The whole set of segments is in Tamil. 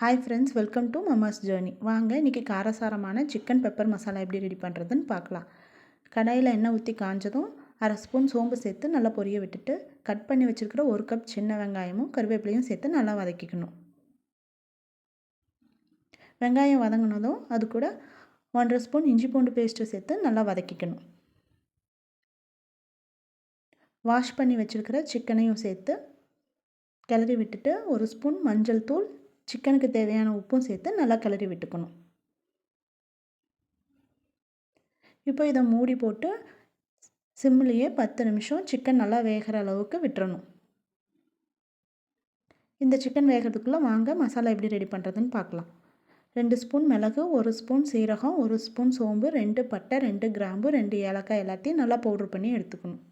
Hi friends, welcome to Mamma's journey. வாங்க இன்றைக்கி காரசாரமான சிக்கன் பெப்பர் மசாலா எப்படி ரெடி பண்ணுறதுன்னு பார்க்கலாம். கடாயில் எண்ணெய் ஊற்றி காஞ்சதும் அரை ஸ்பூன் சோம்பு சேர்த்து நல்லா பொரிய விட்டுட்டு கட் பண்ணி வச்சுருக்கிற 1 கப் சின்ன வெங்காயமும் கருவேப்பிலையும் சேர்த்து நல்லா வதக்கிக்கணும். வெங்காயம் வதங்கினதும் அது கூட 1.5 ஸ்பூன் இஞ்சி பூண்டு பேஸ்ட்டு சேர்த்து நல்லா வதக்கிக்கணும். வாஷ் பண்ணி வச்சுருக்கிற சிக்கனையும் சேர்த்து கிளறி விட்டுட்டு 1 ஸ்பூன் மஞ்சள் தூள், சிக்கனுக்கு தேவையான உப்பும் சேர்த்து நல்லா கிளறி விட்டுக்கணும். இப்போ இதை மூடி போட்டு சிம்லேயே 10 நிமிஷம் சிக்கன் நல்லா வேகிற அளவுக்கு விட்டுறணும். இந்த சிக்கன் வேகிறதுக்குள்ளே வாங்க மசாலா எப்படி ரெடி பண்ணுறதுன்னு பார்க்கலாம். 2 ஸ்பூன் மிளகு, 1 ஸ்பூன் சீரகம், 1 ஸ்பூன் சோம்பு, 2 பட்டை, 2 கிராம்பு, 2 ஏலக்காய் எல்லாத்தையும் நல்லா பவுட்ரு பண்ணி எடுத்துக்கணும்.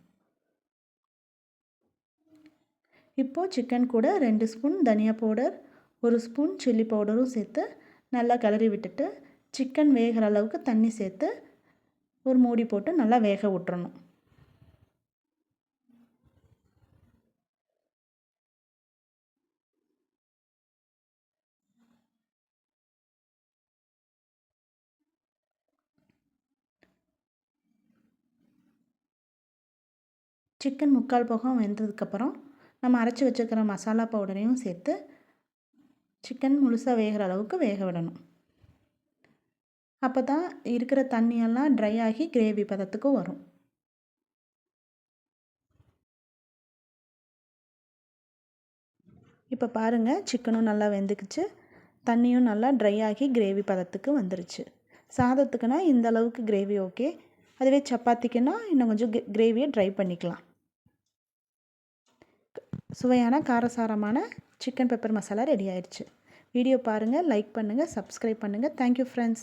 இப்போது சிக்கன் கூட 2 ஸ்பூன் தனியா பவுடர், 1 ஸ்பூன் சில்லி பவுடரும் சேர்த்து நல்லா கிளறி விட்டுட்டு சிக்கன் வேகிற அளவுக்கு தண்ணி சேர்த்து ஒரு மூடி போட்டு நல்லா வேக விட்டுறணும். சிக்கன் முக்கால் போகம் வெந்ததுக்கப்புறம் நம்ம அரைச்சி வச்சுக்கிற மசாலா பவுடரையும் சேர்த்து சிக்கன் முழுசாக வேகிற அளவுக்கு வேக விடணும். அப்போ தான் இருக்கிற தண்ணியெல்லாம் ட்ரை ஆகி கிரேவி பதத்துக்கு வரும். இப்போ பாருங்கள், சிக்கனும் நல்லா வெந்துக்குச்சு, தண்ணியும் நல்லா ட்ரை ஆகி கிரேவி பதத்துக்கு வந்துருச்சு. சாதத்துக்குன்னா இந்த அளவுக்கு கிரேவி ஓகே. அதுவே சப்பாத்திக்குன்னா இன்னும் கொஞ்சம் கிரேவியை ட்ரை பண்ணிக்கலாம். சுவையான காரசாரமான சிக்கன் பெப்பர் மசாலா ரெடி ஆயிடுச்சு. வீடியோ பாருங்கள், லைக் பண்ணுங்கள், சப்ஸ்கிரைப் பண்ணுங்கள். Thank you friends.